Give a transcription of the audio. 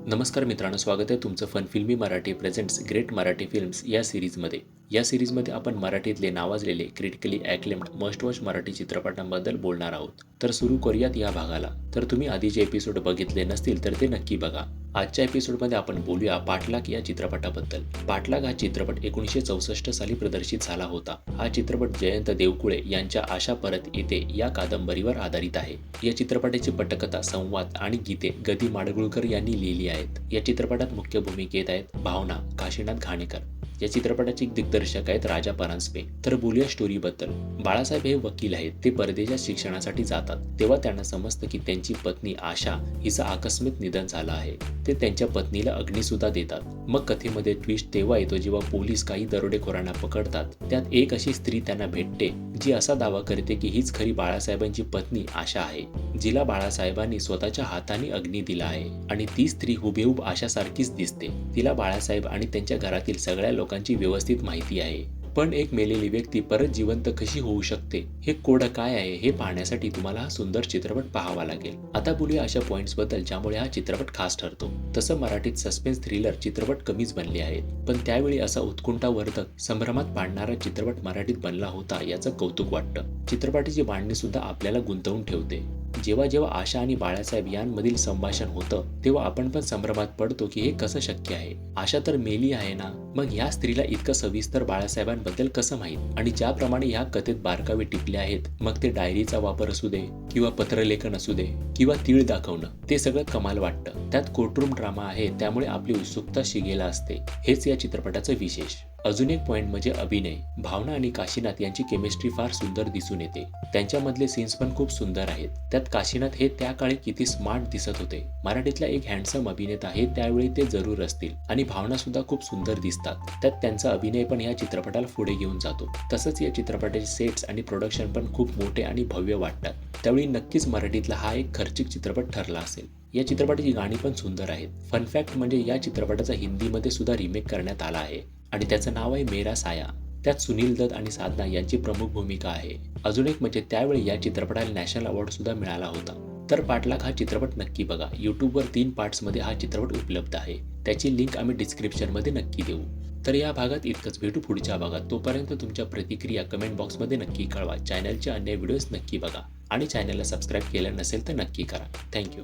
नमस्कार मित्रांनो, स्वागत आहे तुमचं फन फिल्मी Marathi presents great Marathi films या सिरीजमध्ये. या सिरीजमध्ये आपण मराठीतले नावाजलेले क्रिटिकली ॲक्लेम्ड मस्ट वॉच मराठी चित्रपटांबद्दल बोलणार आहोत. तर सुरू करूयात या भागाला. तर तुम्ही आधीचे एपिसोड बघितले नसतील तर ते नक्की बघा. आजच्या एपिसोडमध्ये आपण बोलूया पाठलाग या चित्रपटाबद्दल. पाठलाग हा चित्रपट 1964 साली प्रदर्शित झाला होता. हा चित्रपट जयंत देवकुळे यांच्या आशा परत येते या कादंबरीवर आधारित आहे. या चित्रपटाची पटकथा, संवाद आणि गीते गदी माडगुळकर यांनी लिहिली आहेत. या चित्रपटात मुख्य भूमिकेत आहेत भावना, काशीनाथ घाणेकर. या चित्रपटाचे दिग्दर्शक आहेत राजा परांजपे. तर बोलूया स्टोरीबद्दल. बाळासाहेब हे वकील आहेत. ते परदेशात शिक्षणासाठी जातात तेव्हा त्यांना समजतं की त्यांची पत्नी आशा हिचं आकस्मिक निधन झालं आहे. ते त्यांच्या पत्नीला अग्नीसुद्धा देतात. मग कथेमध्ये ट्विस्ट तेव्हा येतो जेव्हा पोलीस काही दरोडेखोरांना पकडतात. त्यात एक अशी स्त्री त्यांना भेटते जी असा दावा करते की हीच खरी बाळासाहेबांची पत्नी आशा आहे, जिला बाळासाहेबांनी स्वतःच्या हाताने अग्नी दिला आहे. आणि ती स्त्री हुबेहूब आशासारखीच दिसते. तिला बाळासाहेब आणि त्यांच्या घरातील सगळ्या लोकांची व्यवस्थित माहिती आहे. पण एक मेलेली व्यक्ती परत जिवंत कशी होऊ शकते, हे कोड काय आहे हे पाहण्यासाठी तुम्हाला हा सुंदर चित्रपट पाहावा लागेल. आता बोलूया अशा पॉइंट्स बद्दल ज्यामुळे हा चित्रपट खास ठरतो. तसं मराठीत सस्पेन्स थ्रिलर चित्रपट कमीच बनले आहेत, पण त्यावेळी असा उत्कंठावर्धक, संभ्रमात पाडणारा चित्रपट मराठीत बनला होता याचं कौतुक वाटतं. चित्रपटाची मांडणी सुद्धा आपल्याला गुंतवून ठेवते. जेव्हा जेव्हा आशा आणि बाळासाहेब यांमधील संभाषण होतं तेव्हा आपण पण संभ्रमात पडतो की हे कसं शक्य आहे. आशा तर मेली आहे ना, मग ह्या स्त्रीला इतकं सविस्तर बाळासाहेबांबद्दल कसं माहीत. आणि ज्याप्रमाणे ह्या कथेत बारकावे टिपले आहेत, मग ते डायरीचा वापर असू दे किंवा पत्रलेखन असू दे किंवा तीळ दाखवणं, ते सगळं कमाल वाटतं. त्यात कोर्टरूम ड्रामा आहे, त्यामुळे आपली उत्सुकता शिगेला असते. हेच या चित्रपटाचं विशेष. अजून एक पॉइंट म्हणजे अभिनय. भावना आणि काशीनाथ यांची केमिस्ट्री फार सुंदर दिसून येते. त्यांच्यामधले सीन्स पण खूप सुंदर आहेत. त्यात काशीनाथ हे त्या काळी किती स्मार्ट दिसत होते. मराठीतला एक हँडसम अभिनेता आहे, त्यावेळी ते जरूर असतील. आणि भावना सुद्धा खूप सुंदर दिसतात. त्यात त्यांचा अभिनय पण या चित्रपटाला पुढे घेऊन जातो. तसंच या चित्रपटाचे सेट्स आणि प्रोडक्शन पण खूप मोठे आणि भव्य वाटतात. त्यावेळी नक्कीच मराठीतला हा एक खर्चिक चित्रपट ठरला असेल. या चित्रपटाची गाणी पण सुंदर आहेत. फन फॅक्ट म्हणजे या चित्रपटाचा हिंदीमध्ये सुद्धा रिमेक करण्यात आला आहे आणि त्याचं नाव आहे मेरा साया. त्यात सुनील दत्त आणि साधना यांची प्रमुख भूमिका आहे. अजून एक म्हणजे त्यावेळी या चित्रपटाला नॅशनल अवॉर्ड सुद्धा मिळाला होता. तर पाठलाग हा चित्रपट नक्की बघा. यूट्यूबवर 3 पार्ट्समध्ये हा चित्रपट उपलब्ध आहे. त्याची लिंक आम्ही डिस्क्रिप्शनमध्ये नक्की देऊ. तर या भागात इतकंच. भेटू पुढच्या भागात. तोपर्यंत तुमच्या प्रतिक्रिया कमेंट बॉक्समध्ये नक्की कळवा. चॅनलचे अन्य व्हिडिओज नक्की बघा आणि चॅनलला सबस्क्राईब केलं नसेल तर नक्की करा. थँक्यू.